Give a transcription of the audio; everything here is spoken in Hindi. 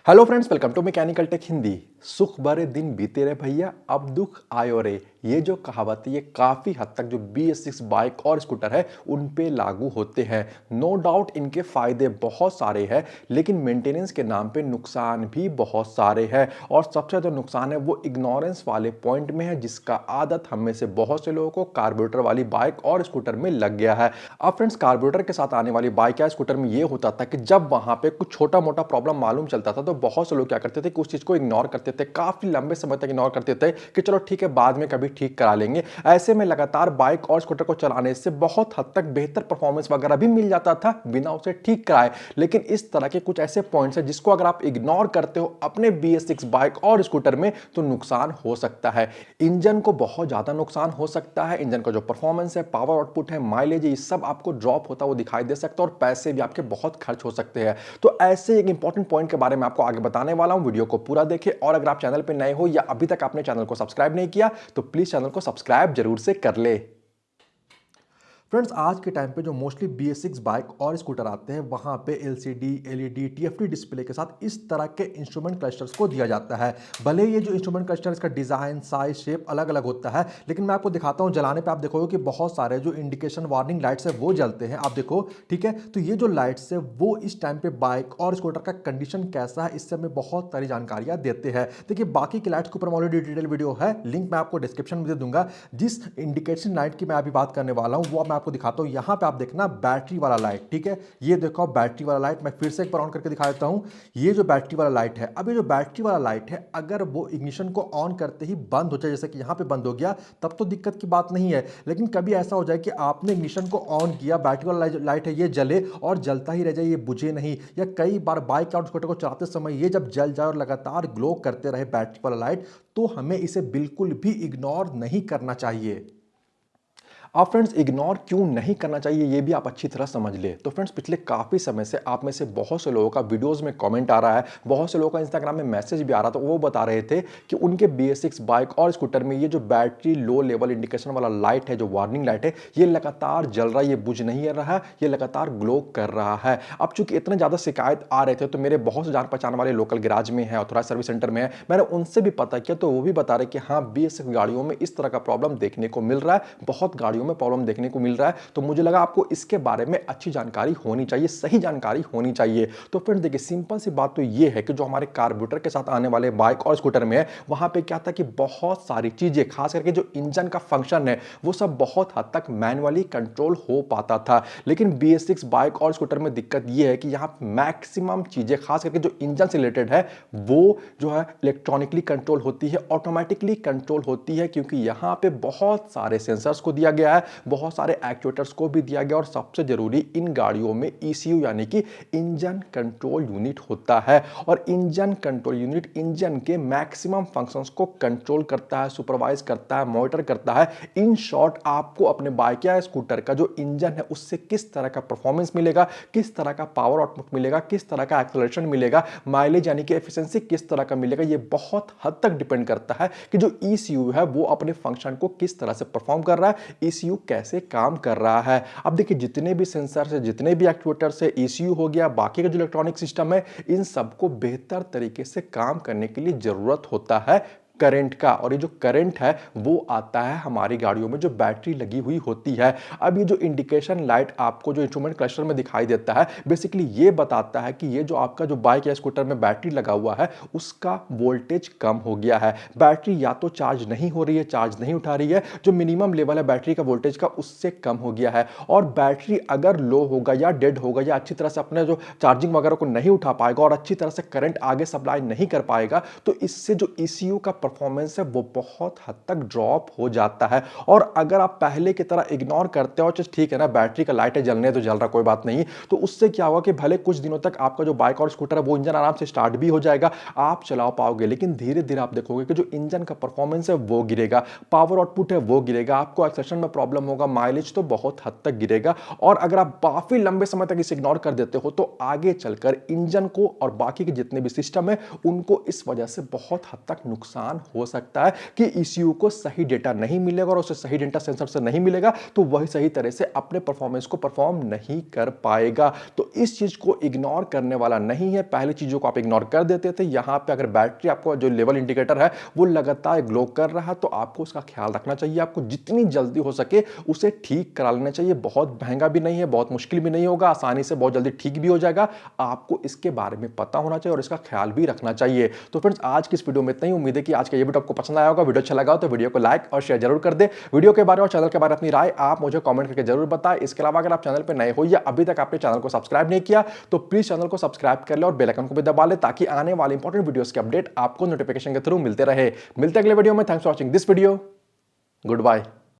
Hello friends, welcome to mechanical tech Hindi. सुख भरे दिन बीते रहे भैया, अब दुख आयो रे। ये जो कहावत है ये काफ़ी हद तक जो BS6 बाइक और स्कूटर है उन पे लागू होते हैं। नो डाउट इनके फ़ायदे बहुत सारे हैं, लेकिन मेंटेनेंस के नाम पे नुकसान भी बहुत सारे हैं। और सबसे ज़्यादा नुकसान है वो इग्नोरेंस वाले पॉइंट में है, जिसका आदत हम में से बहुत से लोगों को कार्बोरेटर वाली बाइक और स्कूटर में लग गया है। अब फ्रेंड्स, कार्बोरेटर के साथ आने वाली बाइक या स्कूटर में ये होता था कि जब वहाँ पे कुछ छोटा मोटा प्रॉब्लम मालूम चलता था तो बहुत से लोग क्या करते थे कि उस चीज़ को इग्नोर करते थे, काफ़ी लंबे समय तक इग्नोर करते थे कि चलो ठीक है, बाद में कभी ठीक करा लेंगे। ऐसे में लगातार बाइक और स्कूटर को चलाने से बहुत हद तक बेहतर परफॉर्मेंस वगैरह भी मिल जाता था बिना उसे ठीक कराए। लेकिन इस तरह के कुछ ऐसे पॉइंट्स हैं जिसको अगर आप इग्नोर करते हो अपने BS6 बाइक और स्कूटर में तो नुकसान हो सकता है। इंजन को बहुत ज़्यादा नुकसान हो सकता है। इंजन का जो परफॉर्मेंस है, पावर आउटपुट है, माइलेज है, ये सब आपको ड्रॉप होता वो दिखाई दे सकता है और पैसे भी आपके बहुत खर्च हो सकते हैं। तो ऐसे एक इंपॉर्टेंट पॉइंट के बारे में आपको आगे बताने वाला हूं। वीडियो को पूरा देखें और अगर आप चैनल पे नए हो या अभी तक आपने चैनल को सब्सक्राइब नहीं किया तो प्लीज चैनल को सब्सक्राइब जरूर से कर ले। फ्रेंड्स, आज के टाइम पे जो मोस्टली BS6 बाइक और स्कूटर आते हैं वहाँ पे LCD, LED, TFT डिस्प्ले के साथ इस तरह के इंस्ट्रूमेंट क्लस्टर्स को दिया जाता है। भले ये जो इंस्ट्रूमेंट क्लस्टर इसका डिज़ाइन, साइज, शेप अलग अलग होता है, लेकिन मैं आपको दिखाता हूँ। जलाने पे आप देखोगे कि बहुत सारे जो इंडिकेशन वार्निंग लाइट्स है वो जलते हैं। आप देखो, ठीक है। तो ये जो लाइट्स है वो इस टाइम पे बाइक और स्कूटर का कंडीशन कैसा है इससे हमें बहुत सारी जानकारियाँ देते हैं। देखिए, बाकी की लाइट्स के ऊपर ऑलरेडी डिटेल वीडियो है, लिंक मैं आपको डिस्क्रिप्शन में दे दूंगा। जिस इंडिकेशन लाइट की मैं अभी बात करने वाला हूँ वो मैं आपको दिखाता हूँ। यहां पे आप देखना बैटरी वाला लाइट, ठीक है। ये देखो बैटरी वाला लाइट, मैं फिर से एक बार ऑन करके दिखा देता हूं। ये जो बैटरी वाला लाइट है, अब ये जो बैटरी वाला लाइट है अगर वो इग्निशन को ऑन करते ही बंद हो जाए, जैसे कि यहां पे बंद हो गया, तब तो दिक्कत की बात नहीं है। लेकिन कभी ऐसा हो जाए कि आपने इग्निशन को ऑन किया, बैटरी वाला लाइट है ये जले और जलता ही रह जाए, ये बुझे नहीं, या कई बार बाइक और स्कूटर को चलाते समय ये जब जल जाए और लगातार ग्लो करते रहे बैटरी वाला लाइट, तो हमें इसे बिल्कुल भी इग्नोर नहीं करना चाहिए। अब फ्रेंड्स, इग्नोर क्यों नहीं करना चाहिए ये भी आप अच्छी तरह समझ ले। तो फ्रेंड्स, पिछले काफ़ी समय से आप में से बहुत से लोगों का वीडियोस में कमेंट आ रहा है, बहुत से लोगों का इंस्टाग्राम में मैसेज भी आ रहा था। वो बता रहे थे कि उनके BS6 बाइक और स्कूटर में ये जो बैटरी लो लेवल इंडिकेशन वाला लाइट है, जो वार्निंग लाइट है, ये लगातार जल रहा है, ये बुझ नहीं रहा, ये लगातार ग्लो कर रहा है। अब चूंकि इतने ज़्यादा शिकायत आ रहे थे तो मेरे बहुत से जान पहचान वाले लोकल गैराज में है, ऑथराइज्ड सर्विस सेंटर में है, मैंने उनसे भी पता किया तो वो भी बता रहे कि हाँ, BS6 गाड़ियों में इस तरह का प्रॉब्लम देखने को मिल रहा है, बहुत गाड़ियों में प्रॉब्लम देखने को मिल रहा है। तो मुझे लगा आपको इसके बारे में अच्छी जानकारी होनी चाहिए, सही जानकारी होनी चाहिए। तो फ्रेंड्स देखिए, सिंपल सी बात तो ये है कि जो हमारे कार्बोरेटर के साथ आने वाले बाइक और स्कूटर में है, वहां पे क्या था कि बहुत सारी चीजें, खास करके जो इंजन का फंक्शन है वो सब बहुत हद तक मैनुअली कंट्रोल हो पाता था। लेकिन BS6 बाइक और स्कूटर में दिक्कत ये है कि यहां मैक्सिमम चीजें, खास करके जो इंजन से रिलेटेड है, वो जो है इलेक्ट्रॉनिकली कंट्रोल होती है, ऑटोमेटिकली कंट्रोल होती है, क्योंकि यहां पे बहुत सारे सेंसर्स को दिया गया है, बहुत सारे एक्चुएटर्स को भी दिया गया, और सबसे जरूरी इन गाड़ियों में ECU यानी कि इंजन कंट्रोल यूनिट होता है। और इंजन कंट्रोल यूनिट इंजन के मैक्सिमम फंक्शंस को कंट्रोल करता है, सुपरवाइज करता है, मॉनिटर करता है। इन शॉर्ट, आपको अपने बाइक या स्कूटर का जो इंजन है उससे किस तरह का परफॉर्मेंस मिलेगा, किस तरह का पावर आउटपुट मिलेगा, किस तरह का एक्सेलरेशन मिलेगा, माइलेज यानी कि एफिशिएंसी किस तरह का मिलेगा, ये बहुत हद तक डिपेंड करता है कि जो ECU है वो अपने फंक्शन को किस तरह से परफॉर्म कर रहा है, ECU कैसे काम कर रहा है। अब देखिए, जितने भी सेंसर है, जितने भी एक्चुएटर से, ECU हो गया, बाकी का जो इलेक्ट्रॉनिक सिस्टम है, इन सबको बेहतर तरीके से काम करने के लिए जरूरत होता है करंट का। और ये जो करंट है वो आता है हमारी गाड़ियों में जो बैटरी लगी हुई होती है। अब ये जो इंडिकेशन लाइट आपको जो इंस्ट्रूमेंट क्लस्टर में दिखाई देता है, बेसिकली ये बताता है कि ये जो आपका जो बाइक या स्कूटर में बैटरी लगा हुआ है उसका वोल्टेज कम हो गया है, बैटरी या तो चार्ज नहीं हो रही है, चार्ज नहीं उठा रही है, जो मिनिमम लेवल है बैटरी का वोल्टेज का उससे कम हो गया है। और बैटरी अगर लो होगा या डेड होगा या अच्छी तरह से अपने जो चार्जिंग वगैरह को नहीं उठा पाएगा और अच्छी तरह से करंट आगे सप्लाई नहीं कर पाएगा, तो इससे जो ECU का परफॉर्मेंस है वो बहुत हद तक ड्रॉप हो जाता है। और अगर आप पहले की तरह इग्नोर करते हो, ठीक है ना, बैटरी का लाइट है, जलने तो जल रहा, कोई बात नहीं, तो उससे क्या होगा कि भले कुछ दिनों तक आपका जो बाइक और स्कूटर है वो इंजन आराम से स्टार्ट भी हो जाएगा, आप चला पाओगे, लेकिन धीरे धीरे आप देखोगे कि जो इंजन का परफॉर्मेंस है वो गिरेगा, पावर आउटपुट है वो गिरेगा, आपको एक्सेलरेशन में प्रॉब्लम होगा, माइलेज तो बहुत हद तक गिरेगा। और अगर आप काफी लंबे समय तक इसे इग्नोर कर देते हो तो आगे चलकर इंजन को और बाकी के जितने भी सिस्टम है उनको इस वजह से बहुत हद तक नुकसान नुकसान हो सकता है कि ECU को सही डेटा नहीं मिलेगा और उसे सही डेटा सेंसर से नहीं मिलेगा तो वही सही तरह से अपने परफॉर्मेंस को परफॉर्म नहीं कर पाएगा। तो इस चीज को इग्नोर करने वाला नहीं है। पहली चीजों को आप इग्नोर कर देते थे, यहां पे अगर बैटरी आपको जो लेवल इंडिकेटर है वो लगातार ग्लो कर रहा है तो आपको उसका ख्याल रखना चाहिए। आपको जितनी जल्दी हो सके उसे ठीक करा लेना चाहिए। बहुत महंगा भी नहीं है, बहुत मुश्किल भी नहीं होगा, आसानी से बहुत जल्दी ठीक भी हो जाएगा। आपको इसके बारे में पता होना चाहिए और इसका ख्याल भी रखना चाहिए। तो फ्रेंड्स, आज की इस वीडियो में इतना ही। उम्मीद है कि आज का ये वीडियो आपको पसंद आया होगा। वीडियो अच्छा लगा हो तो वीडियो को लाइक और शेयर जरूर कर दे। वीडियो के बारे में और चैनल के बारे में अपनी राय आप मुझे कमेंट करके जरूर बताएं। इसके अलावा अगर आप चैनल पर नए हो या अभी तक आपने चैनल को सब्सक्राइब नहीं किया तो प्लीज चैनल को सब्सक्राइब कर ले और बेल आइकन को भी दबा ले ताकि आने वाले इंपॉर्टेंट वीडियोस के अपडेट आपको नोटिफिकेशन के थ्रू मिलते रहे। मिलते अगले वीडियो में। Thanks for watching this video. Good bye.